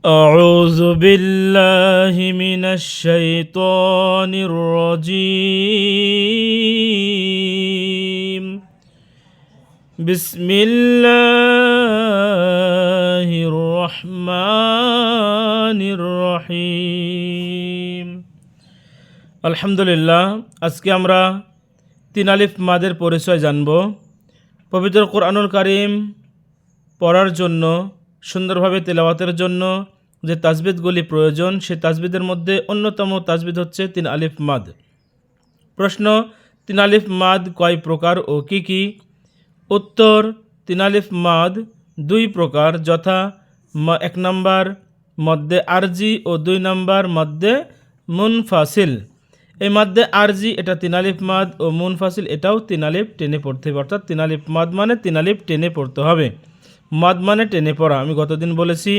أعوذ بالله من الشيطان الرجيم بسم الله الرحمن الرحيم আলহামদুলিল্লাহ। আজকে আমরা তিন আলিফ মাদের পরিচয় জানব। পবিত্র কোরআনুল কারীম পড়ার জন্য, সুন্দরভাবে তেলাওয়াতের জন্য যে তাজবিদগুলি প্রয়োজন, সেই তাজবিদের মধ্যে অন্যতম তাজবিদ হচ্ছে তিন আলিফ মাদ। প্রশ্ন: তিন আলিফ মাদ কয় প্রকার ও কি কি? উত্তর: তিন আলিফ মাদ দুই প্রকার, যথা এক নম্বর মদ্দে আরজি ও দুই নম্বর মদ্দে মুনফাসিল। এই মাদ্দে আরজি এটা তিন আলিফ মাদ, ও মুনফাসিল এটাও তিন আলিফ টেনে পড়তে হবে। অর্থাৎ তিন আলিফ মাদ মানে তিন আলিফ টেনে পড়তে হবে। মাদ মানে টেনে পড়া, আমি গতদিন বলেছি।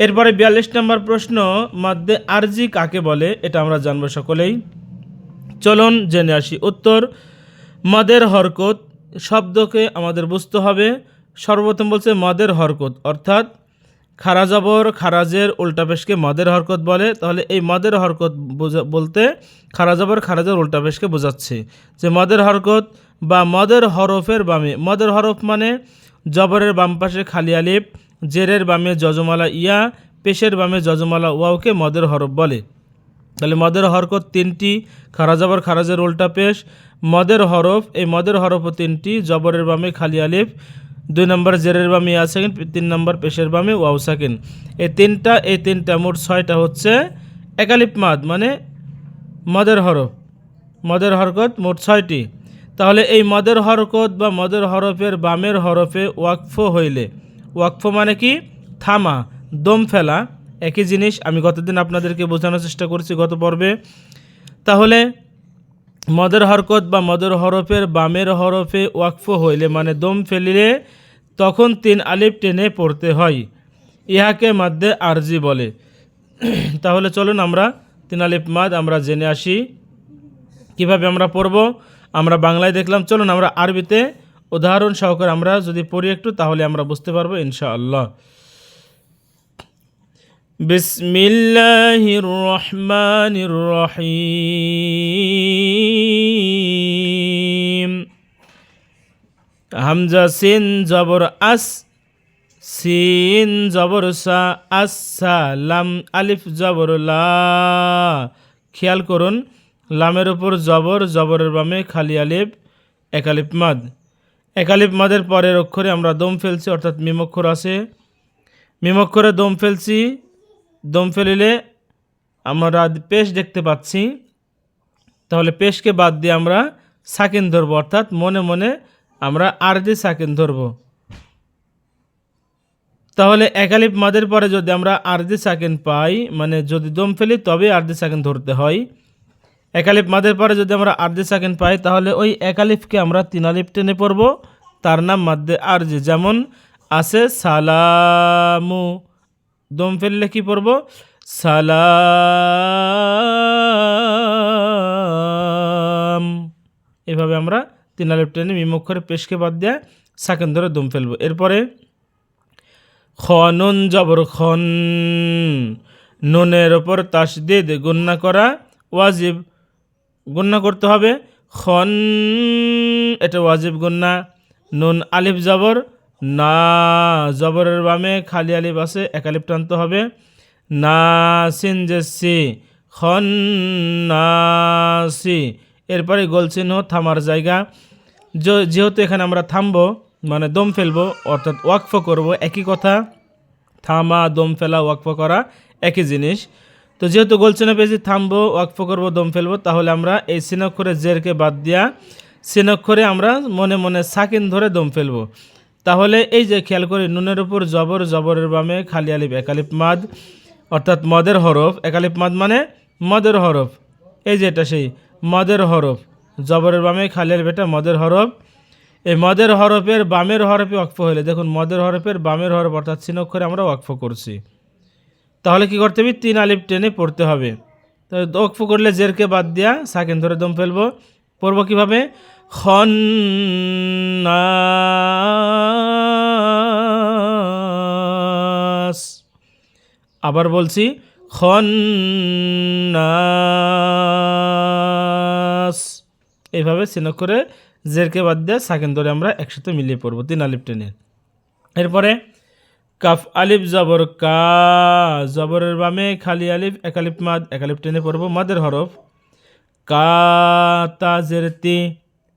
এরপরে 42 নম্বর প্রশ্ন, মাদ্দে আরজি কাকে বলে? এটা আমরা জানবো সকলেই। চলুন জেনে আসি। উত্তর: মাদের হরকত শব্দকে আমাদের বুঝতে হবে। সর্বপ্রথম বলছে মাদের হরকত, অর্থাৎ খারা জবর খারাজের উল্টা পেশকে মাদের হরকত বলে। তাহলে এই মাদের হরকত বলতে খারা জবর খারাজের উল্টা পেশকে বোঝাচ্ছে, যে মাদের হরকত বা মাদের হরফের বামে। মাদের হরফ মানে জবরের বাম পাশে খালি আলিফ, জেরের বামে যজমালা ইয়া, পেশের বামে যজমালা ওয়াওকে মদের হরফ বলে। তাহলে মদের হরকত তিনটি: খারা জবর খারাজের উল্টা পেশ, মদের হরফ। এই মদের হরফও তিনটি: জবরের বামে খালি আলিফ, দুই নম্বর জেরের বামে ইয়া সাকিন, তিন নম্বর পেশের বামে ওয়াও সাকিন। এই তিনটা মোট ছয়টা হচ্ছে একালিফ মাদ, মানে মদের হরফ। মদের হরকত মোট ছয়টি। তাহলে এই মদের হরকত বা মদের হরফের বামের হরফে ওয়াকফ হইলে, ওয়াকফ মানে কি? থামা, দম ফেলা, একই জিনিস। আমি গতদিন আপনাদেরকে বোঝানোর চেষ্টা করছি গত পর্বে। তাহলে মদের হরকত বা মদের হরফের বামের হরফে ওয়াকফ হইলে মানে দম ফেলিলে, তখন তিন আলিফ টেনে পড়তে হয়। ইহাকে মাদ্দে আরজি বলে। তাহলে চলুন আমরা তিন আলিফ মাদ আমরা জেনে আসি কিভাবে আমরা পড়ব। আমরা বাংলায় দেখলাম, চলুন আমরা আরবিতে উদাহরণ সহকারে আমরা যদি পড়ি একটু, তাহলে আমরা বুঝতে পারবো ইনশাআল্লাহ। বিসমিল্লাহির রহমানির রহিম। হামজা সিন জবর আস, সিন জবর সা, আসা, লাম আলিফ জবর লা। খেয়াল করুন, লামের উপর জবর, জবরের বামে খালি আলিফ, একালিফ মাদ। একালিফ মাদের পরের অক্ষরে আমরা দম ফেলছি, অর্থাৎ মিম অক্ষর আছে। মিম অক্ষরে দম ফেলছি। দম ফেলিলে আমরা পেশ দেখতে পাচ্ছি। তাহলে পেশকে বাদ দিয়ে আমরা সাকিন ধরবো, অর্থাৎ মনে মনে আমরা আরজি সাকিন ধরবো। তাহলে একালিফ মাদের পরে যদি আমরা আরজি সাকিন পাই, মানে যদি দম ফেলি তবে আরজি সাকিন ধরতে হয়। একালিফ মাদের পরে যদি আমরা আরজি সাকিন পাই, তাহলে ওই একালিফকে আমরা তিন আলিফ টেনে পড়ব, তার নাম মাদ্দে আরজি। যেমন আছে সালামু, দম ফেললে কি পড়ব? সালাম। এভাবে আমরা তিন আলিফ টেনে মিম অক্ষরে পেশকে বাদ দিয়ে সাকিন ধরে দম ফেলব। এরপরে নুন জবর খন, নুনের ওপর তাসদিদ গুন্না করা ওয়াজিব, গুন্না করতে হবে। খন এটা ওয়াজিব গুন্না। নুন আলিফ জবর না, জবরের বামে খালি আলিফ আছে, এক আলিফ টানতে হবে। না সিন জেসি, খন নাসি। এরপরে গোল চিহ্ন থামার জায়গা। যেহেতু এখানে আমরা থামবো মানে দম ফেলবো, অর্থাৎ ওয়াকফ করব, একই কথা। থামা, দম ফেলা, ওয়াকফ করা একই জিনিস। তো যেহেতু গোল চিহ্ন পেয়েছি, থামবো, ওয়াকফ করবো, দম ফেলবো, তাহলে আমরা এই সিনক্ষরে জেরকে বাদ দিয়া সিনক্ষরে আমরা মনে মনে সাকিন ধরে দম ফেলবো। তাহলে এই যে খেয়াল করি, নুনের উপর জবর, জবরের বামে খালি আলিফ, একালিফ মাদ, অর্থাৎ মদের হরফ। একালিফ মাদ মানে মদের হরফ। এই যে এটা সেই মদের হরফ, জবরের বামে খালি আলিফ, এটা মদের হরফ। এই মদের হরফের বামের হরফে ওয়াকফ হলে, দেখুন মদের হরফের বামের হরফ অর্থাৎ সিন অক্ষরে আমরা ওয়াকফ করছি। তাহলে কি করতে হবে? তিন আলিফ টেনে পড়তে হবে। তো ওয়াকফ করলে জেরকে বাদ দিয়া সাকিন ধরে দম ফেলবো। পড়বো কীভাবে? খন্নাস। আবার বলছি খন্নাস, এইভাবে চিহ্ন করে জেরকে বাদ দিয়ে সাকিন ধরে আমরা একসাথে মিলিয়ে পড়বো 3 আলিফ টেনে। এরপরে কাফ আলিফ জবর কা, জবরের বামে খালি আলিফ, এক আলিফ মাদ, এক আলিফ টেনে পড়বো মাদের হরফ। কা তা জের তি,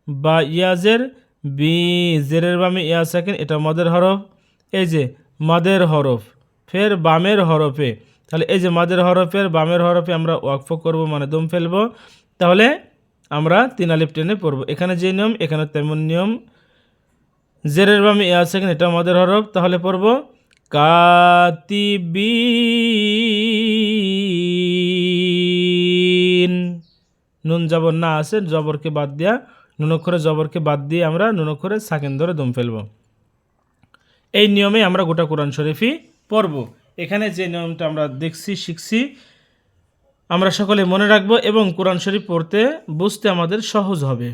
বা ইয়াজের বি, জেরের বামে ইয়া সাকিন, এটা মাদের হরফ। এই যে মাদের হরফ ফের বামের হরফে, তাহলে এই যে মাদের হরফের বামের হরফে আমরা ওয়াকফ করব, মানে দম ফেলবো। তাহলে আমরা 3 আলিফ টেনে পড়বো। এখানে যে নিয়ম এখানে তেমন নিয়ম। জেরের বামে ইয়া সাকিন, এটা মাদের হরফ, তাহলে পড়বো কাতিবিন। নুন জবর না আছে, জবরকে বাদ দিয়া নুন অক্ষরে জবরকে বাদ দিয়ে আমরা নুন অক্ষরে সাকিন ধরে দম ফেলবো। এই নিয়মে আমরা গোটা কোরআন শরীফই পড়ব। এখানে যে নিয়মটা আমরা দেখছি শিখছি আমরা সকলে মনে রাখবো এবং কোরআন শরীফ পড়তে বুঝতে আমাদের সহজ হবে।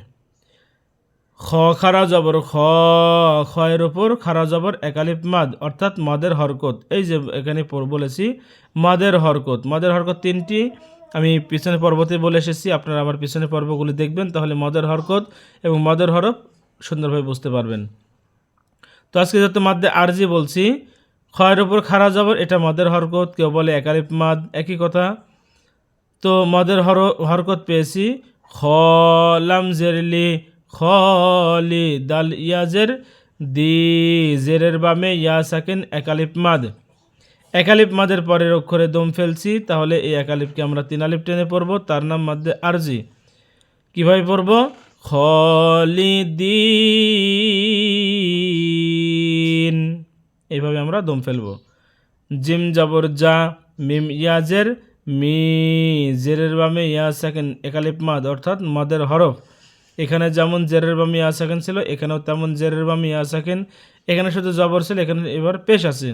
খ খারা জবর খ, খয়ের ওপর খারা জবর এক আলিফ মাদ, অর্থাৎ মাদের হরকত। এই যে এখানে বলেছি মাদের হরকত, মাদের হরকত 3টি আমি পিছনে পর্বতে বলে এসেছি, আপনারা আমার পিছনে পর্বগুলি দেখবেন, তাহলে মাদের হরকত এবং মাদের হরফ সুন্দরভাবে বুঝতে পারবেন। তো আজকে যত মাদ্দে আরজি বলছি, খয়ের ওপর খারা জবর, এটা মাদের হরকত, কেউ বলে এক আলিফ মাদ, একই কথা। তো মাদের হরকত পেয়েছি খ, লাম জেরলি খলি, দাল ইয়াজের দি, জেরের বামে ইয়া সাকিন, এক আলিফ মাদ, এক আলিফ মাদের পরের অক্ষরে দম ফেলছি, তাহলে এই এক আলিফকে আমরা 3 আলিফ টেনে পড়ব, তার নাম মাদ্দে আরজি। কীভাবে পড়ব? খলিদিন, এইভাবে আমরা দম ফেলব। জিম জবর যা, মিম ইয়াজের মি, জেরের বামে ইয়া সাকিন, এক আলিফ মাদ, অর্থাৎ মাদের হরফ। এখানে যেমন জেরের বামে ইয়া সাকিন ছিল, এখানেও তেমন জেরের বামে ইয়া সাকিন, এখানে শুধু জবর ছিল, এখানে এবার পেশ আছে,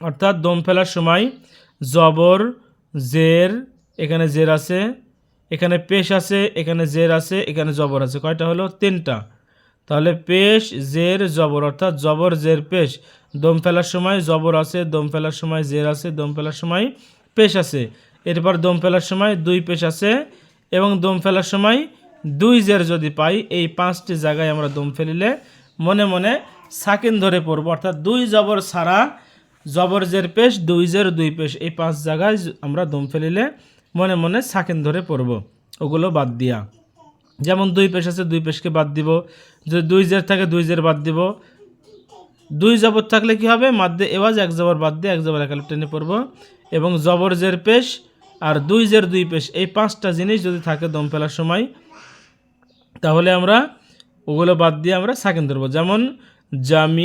অর্থাৎ দম ফেলার সময় জবর জের, এখানে জের আছে, এখানে পেশ আছে, এখানে জের আছে, এখানে জবর আছে, কয়টা হলো? 3টা। তাহলে পেশ জের জবর, অর্থাৎ জবর জের পেশ। দম ফেলার সময় জবর আছে, দম ফেলার সময় জের আছে, দম ফেলার সময় পেশ আছে। এরপর দম ফেলার সময় 2 পেশ আছে এবং দম ফেলার সময় 2 জের যদি পাই, এই 5টি জায়গায় আমরা দম ফেলিলে মনে মনে সাকিন ধরে পড়ব, অর্থাৎ 2 জবর ছাড়া জবর জের পেশ, 2 জের 2 পেশ, এই 5 জায়গায় আমরা দম ফেলিলে মনে মনে সাকিন ধরে পড়ব, ওগুলো বাদ দিয়া। যেমন 2 পেশ আছে, 2 পেশকে বাদ দিব, যদি 2 জের থাকে 2 জের বাদ দিব। 2 জবর থাকলে কি হবে? মাদ্দে এওয়াজ, 1 জবর বাদ দিয়ে 1 জবর এক আলিফ টেনে পড়ব, এবং জবর জের পেশ আর 2 জের 2 পেশ, এই 5টা জিনিস যদি থাকে দম ফেলার সময়, তাহলে আমরা ওগুলো বাদ দিয়ে আমরা সাকিন ধরবো। যেমন জামিল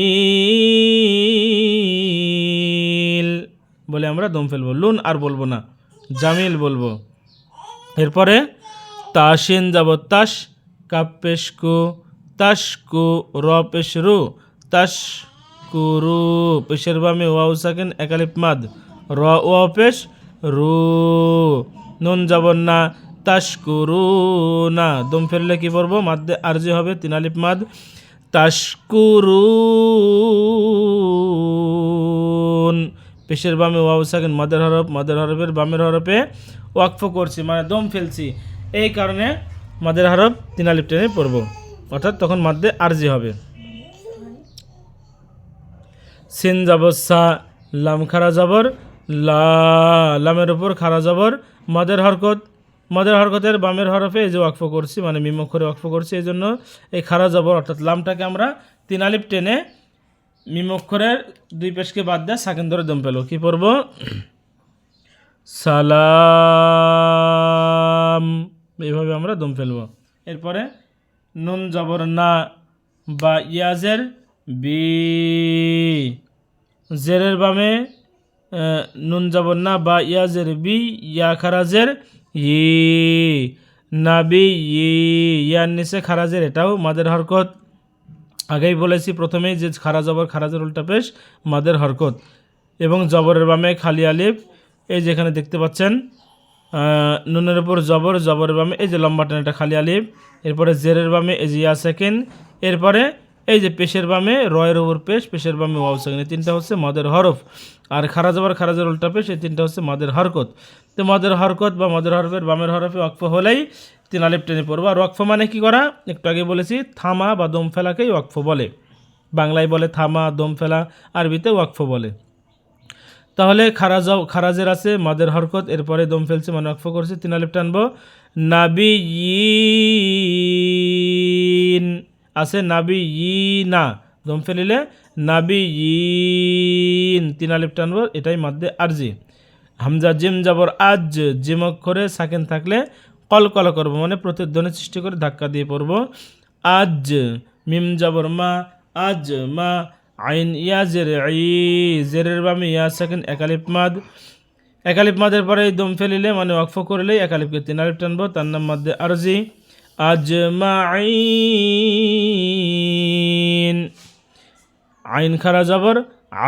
বলে আমরা দম ফেলবো, লুন আর বলবো না, জামিল বলবো। এরপরে তাশিন যাব তাস, কাপ পেশকু, তাশকু, র পেশ রু, তাশকুরু, পেশের বামে ওয়াও সাকিন, এক আলিফ মাদ, র ওয়াও পেশ রু, নুন যাব না, তাশকুরু না, দম ফেললে কি পড়বো? মাদ্দে আরজি হবে, 3 আলিফ মাদ, তাশকুরুন, পেশের বামে ওয়াও সাকিন, মাদের হরফ, মাদের হরফের বামের হরফে ওয়াকফ করছি, মানে দম ফেলছি, এই কারণে মাদের হরফ 3 আলিফ টেনে পড়বো, অর্থাৎ তখন মাদ্দে আরজি হবে। সিন জবর সা, লাম খারা জবর লা, লামের উপর খারা জবর মাদের হরকত, মাদের হরকতের বামের হরফে এই যে ওয়াকফ করছি, মানে মিম অক্ষরে ওয়াকফ করছি, এই জন্য এই খারা জবর অর্থাৎ লামটাকে আমরা 3 আলিফ টেনে মিম অক্ষরের 2 পেশকে বাদ দিয়ে সাকিন ধরে দম পেলো, কি পড়ব? সালাম, এইভাবে আমরা দম ফেলবো। এরপরে নুন জবর না, বা ইয়াজের বি, জেরের বামে নুন জবর না, বা ইয়াজের বি, ইয়া খারাজের ই, নাবি ই, ইয়ার নিচে খারাজের, এটাও মাদের হরকত। আগেই বলেছি প্রথমেই যে খারা জবর খারাজের উল্টা পেশ মাদের হরকত, এবং জবরের বামে খালি আলিফ, এই যেখানে দেখতে পাচ্ছেন নুনের উপর জবর, জবরের বামে এই যে লম্বা টান, এটা খালি আলিফ। এরপরে জেরের বামে এই যে ইয়া সেকেন্ড, এরপরে এই যে পেশের বামে রয়ের ওপর পেশ, পেশের বামে ওয়াও সাকিন, এই তিনটা হচ্ছে মদের হরফ। আর খারা জবর খারাজের উল্টা পেশ, এই তিনটা হচ্ছে মদের হরকত। তো মদের হরকত বা মদের হরফের বামের হরফে ওয়াকফ হলেই 3 আলিফ টেনে পড়বো। আর ওয়াকফ মানে কি করা, একটু আগে বলেছি থামা বা দম ফেলাকেই ওয়াকফ বলে। বাংলায় বলে থামা, দম ফেলা, আরবিতে ওয়াকফ বলে। তাহলে খারাজের আছে মাদের হরকত, এরপরে দম ফেলছে মানে ওয়াকফ করছে, 3 আলিফ টানবো। নাবিয়িন আছে নাবিয়িনা, দম ফেলিলে নাবিয়িন, 3 আলিফ টানবো, এটাই মাদ্দে আরজি। হামজা জিম যাবর আজ, জিম অক্ষরে সাকিন থাকলে কলকলা করবো, মানে প্রতিধ্বনি সৃষ্টি করে ধাক্কা দিয়ে পড়বো। আজ মিম যাবর মা, আজ মা, আইন ইয়া জের ই, জেরের বামে ইয়া সাকিন, একালিফ মাদ, একালিফ মাদের পরে দম ফেলিলে মানে ওয়াকফ করলে একালিফকে 3 আলিফ টানবো, তার নাম মাদ্দে আরজি। আজমাইন, আইন খারা যাবর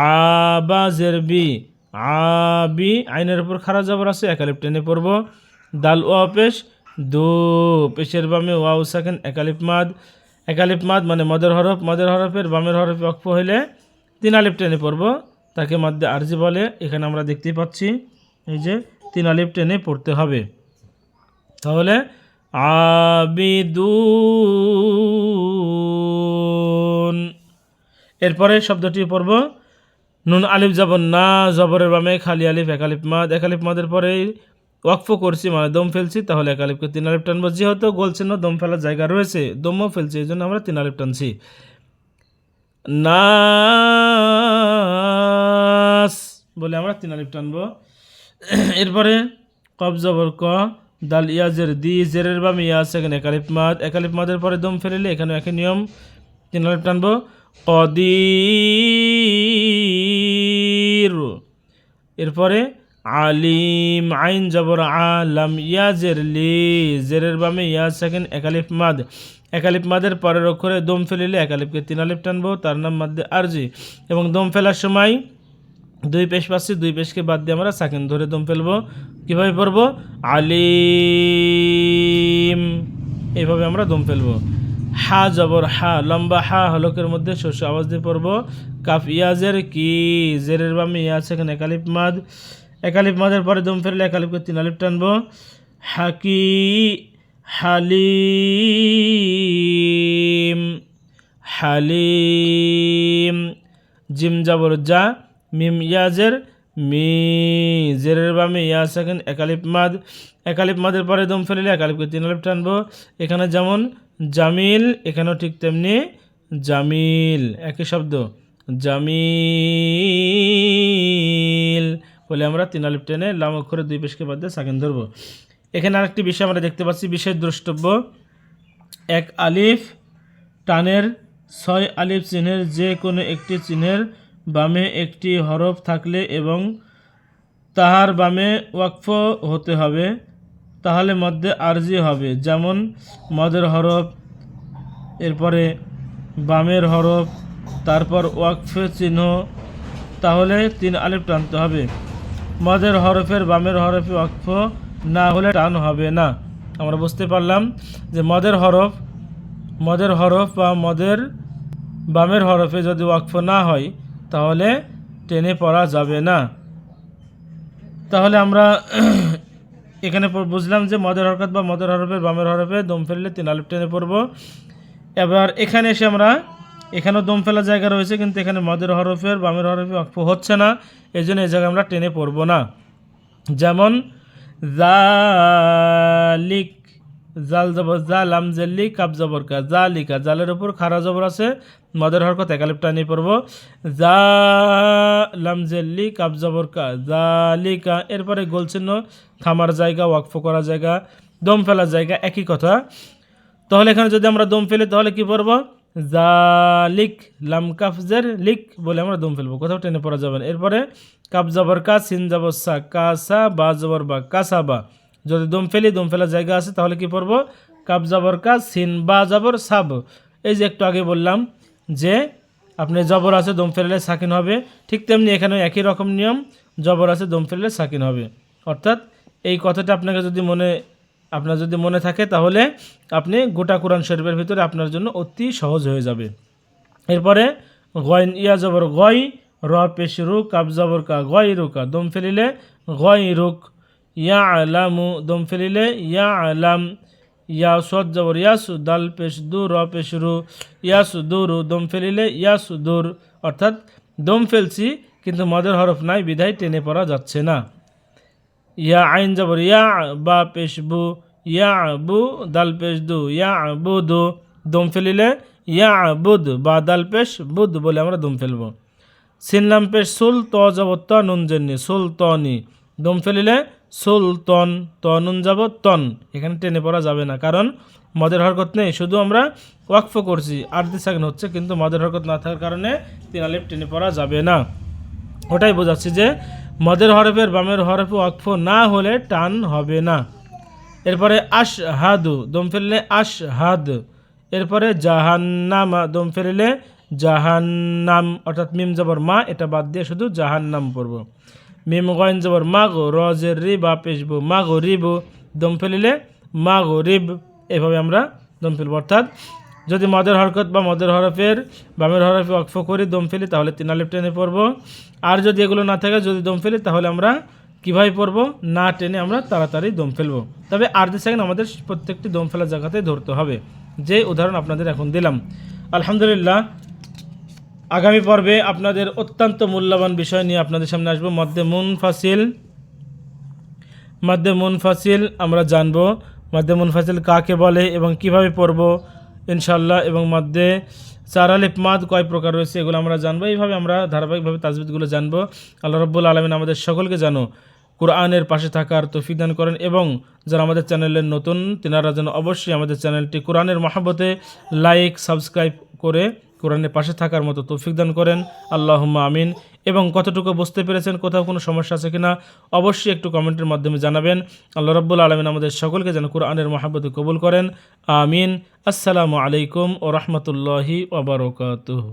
আবা জের বি, আবি, আইনের উপর খারা যাবর আছে, একালিফ টেনে পড়বো। দাল ওয়া পেশ, দু, পেশের বামে ওয়াও সাকিন, একালিফ মাদ, একালিফ মাদ মানে মদের হরফ, মদের হরফের বামের হরফে ওয়াকফ হইলে 3 আলিফ টেনে পড়বো, তাকে মাদ্দে আরজি বলে। এখানে আমরা দেখতেই পাচ্ছি এই যে 3 আলিফ টেনে পড়তে হবে। তাহলে আবিদুন, এরপরে শব্দটি পড়ব নুন আলিফ জবর না, জবরের বামে খালি আলিফ, একালিফ মাদ, একালিফ মাদের পরে ওয়াকফ করছি মানে দম ফেলছি, তাহলে একালিফকে 3 আলিফ টানবো। যেহেতু গোল চিহ্ন দম ফেলার জায়গা রয়েছে, দমও ফেলছি, এই জন্য আমরা 3 আলিফ টানছি। নাস বলে আমরা 3 আলিফ টানবো। এরপরে কব জবর ক, দাল ইয়াজের দি, জেরের বামে ইয়া সেকেন্ড, একালিফ মাদ, একালিফ মাদের পরে দম ফেলিলে এখানে একই নিয়ম, 3 আলিফ টানবো। কদির, এরপরে আলিম, আইন জবর আলাম, ইয়া জের লি, জেরের বামে ইয়া সেকেন্ড, একালিফ মাদ, একালিফ মাদের পরের অক্ষরে দম ফেলিলে একালিফকে 3 আলিফ টানবো, তার নাম মাদ্দে আরজি। এবং দম ফেলার সময় 2 পেশ পাচ্ছি, 2 পেশকে বাদ দিয়ে আমরা সাকিন ধরে দম ফেলবো। কীভাবে পড়বো, আলিম, এইভাবে আমরা দম ফেলবো। হা জবর হা, লম্বা হা, হলকের মধ্যে শস্য আওয়াজ দিয়ে পড়বো। কাফ ইয়াজের কি, জেরের বামে ইয়া সেখানে একালিফ মাদ, একালিফ মাদের পরে দম ফেললে একালিফকে 3 আলিফ টানবো। হাকি, হালিম, হালিম, জিম যাবর যা, মিম ইয়াজের মি, জেরের বামে ইয়া সেকেন্ড, একালিফ মাদ, একালিফ মাদের পরে দম ফেলিলে একালিফকে 3 আলিফ টানবো। এখানে যেমন জামিল, এখানেও ঠিক তেমনি জামিল, একই শব্দ জামিল বলে আমরা 3 আলিফ টেনে লাম অক্ষরে 2 পেশকে বাদ দিয়ে সাকিন ধরবো। এখানে আরেকটি বিষয় আমরা দেখতে পাচ্ছি, বিশেষ দ্রষ্টব্য, 1 আলিফ টানের 6 আলিফ চিহ্নের যে কোনো একটি চিহ্নের বামে একটি হরফ থাকলে এবং তাহার বামে ওয়াকফ হতে হবে, তাহলে মধ্যে আরজি হবে। যেমন মদের হরফ, এরপরে বামের হরফ, তারপর ওয়াকফ চিহ্ন, তাহলে 3 আলিফ টানতে হবে। মদের হরফের বামের হরফে ওয়াকফ না হলে টান হবে না। আমরা বুঝতে পারলাম যে মদের হরফ বা মদের বামের হরফে যদি ওয়াকফ না হয় তাহলে টেনে পড়া যাবে না। তাহলে আমরা এখানে বুঝলাম যে মদের হরকত বা মদের হরফের বামের হরফে দম ফেললে 3 আলিফ টেনে পড়ব। এবার এখানে এসে আমরা, এখানেও দম ফেলার জায়গা রয়েছে কিন্তু এখানে মদের হরফের বামের হরফে ওয়াকফ হচ্ছে না, এই জন্য এই জায়গায় আমরা টেনে পড়ব না। যেমন জালিক, জাল জবর জা, লাম জেল্লি, কাব জবর কা, জালিকা, জালের উপর খারা জবর আছে, মদের হরকত একালিফ টানিয়ে পড়ব। জা লাম জেল্লি, কাব জবর কা, জালিকা, এরপরে গোল চিহ্ন, থামার জায়গা, ওয়াকফ করার জায়গা, দম ফেলার জায়গা, একই কথা। তাহলে এখানে যদি আমরা দম ফেলি তাহলে কি পড়ব, জালিক, লাম কাফ জের লিক বলে আমরা দম ফেলবো, কোথাও টেনে পড়া যাবে না। এরপরে কাব জবর কা, সিন জবর সা, কাসা, বা জবর বা, কাসাবা, যদি দম ফেলি দম ফেলার জায়গা আছে তাহলে কি পড়ব, কাব জবর কা, সিন বা জবর সাব। এই যে একটু আগে বললাম যে আপনি জবর আছে দম ফেললে সাকিন হবে, ঠিক তেমনি এখানে একই রকম নিয়ম, জবর আছে দম ফেললে সাকিন হবে। অর্থাৎ এই কথাটা আপনার যদি মনে থাকে তাহলে আপনি গোটা কোরআন শরীফের ভিতরে আপনার জন্য অতি সহজ হয়ে যাবে। এরপরে গয়ন ইয়া জবর গয়, র পেশ রু, কাব জবর কা, গয় রুকা, দম ফেলিলে গয় রুক, ইয়া আলামু, দম ফেলিলে ইয়া আলাম, ইয়া সদ জবর ইয়াসু, দাল পেশ দু, র পেশ রু, ইয়াসু দুরু, দম ফেলিলে ইয়াসু দূর, অর্থাৎ দম ফেলছি কিন্তু মদের হরফ নাই বিধায় টেনে পড়া যাচ্ছে না। ইয়া আইন জবর ইয়া, বা পেশ বু, ইয়া বু, দাল পেশ দু, ইয়া বুদু, দম ফেলিলে ইয়া বুদ, বা দাল পেশ বুদ বলে আমরা দম ফেলব। সিনলাম পেশ সুল, ত জবর ত, নুন জেননি, সুলতনি, দম ফেলিলে সুলতন, ত নুন যাব তন, এখানে টেনে পড়া যাবে না কারণ মদের হরকত নেই, শুধু আমরা ওয়াকফ করছি, আরদি সাকিন হচ্ছে কিন্তু মদের হরকত না থাকার কারণে তিন আলিফ টেনে পড়া যাবে না। ওটাই বোঝাচ্ছি যে মদের হরফের বামের হরফে ওয়াকফ না হলে টান হবে না। এরপরে আশহাদু, দম ফেললে আশহাদ। এরপরে জাহান্নামা, দম ফেললে জাহান্নাম, অর্থাৎ মিম জবর মা, এটা বাদ দিয়ে শুধু জাহান্নাম পড়ব। মিম গয়েন জবর মাগো, রজের রি, বা পেশবু, মাগো রিবু, দম ফেলিলে মাগো রিব, এভাবে আমরা দম ফেলব। অর্থাৎ যদি মদের হরকত বা মদের হরফের বামের হরফে ওয়াকফ করি, দম ফেলি, তাহলে তিন আলিফ টেনে পড়ব। আর যদি এগুলো না থাকে, যদি দম ফেলি, তাহলে আমরা কীভাবে পড়ব, না টেনে আমরা তাড়াতাড়ি দম ফেলব। তবে আরদি সাকিন আমাদের প্রত্যেকটি দম ফেলার জায়গাতেই ধরতে হবে, যে উদাহরণ আপনাদের এখন দিলাম। আলহামদুলিল্লাহ, আগামী পর্বে আপনাদের অত্যন্ত মূল্যবান বিষয় নিয়ে আপনাদের সামনে আসবো। মধ্যে মুনফাসিল আমরা জানব, মধ্যে মুনফাসিল কাকে বলে এবং কিভাবে পড়ব ইনশাল্লাহ, এবং মধ্যে চার আলিফ মাদ কয় প্রকার রয়েছে এগুলো আমরা জানবো। এইভাবে আমরা ধারাবাহিকভাবে তাজবিদগুলো জানবো। আল্লাহ রাব্বুল আলামিন আমাদের সকলকে জানো কোরআনের পাশে থাকার তৌফিক দান করেন, এবং যারা আমাদের চ্যানেলের নতুন তেনারা যেন অবশ্যই আমাদের চ্যানেলটি কোরআনের মহব্বতে লাইক সাবস্ক্রাইব করে কোরআনের পাশে থাকার মতো তৌফিক দান করেন। আল্লাহুম্মা আমিন। এবং কতটুকু বুঝতে পেরেছেন, কোথাও কোনো সমস্যা আছে কিনা অবশ্যই একটু কমেন্টের মাধ্যমে জানাবেন। আল্লাহ রাব্বুল আলামিন আমাদের সকলকে যেন কোরআনের মহব্বতে কবুল করেন। আমিন। আসসালামু আলাইকুম ওয়া রাহমাতুল্লাহি ওয়া বারাকাতুহু।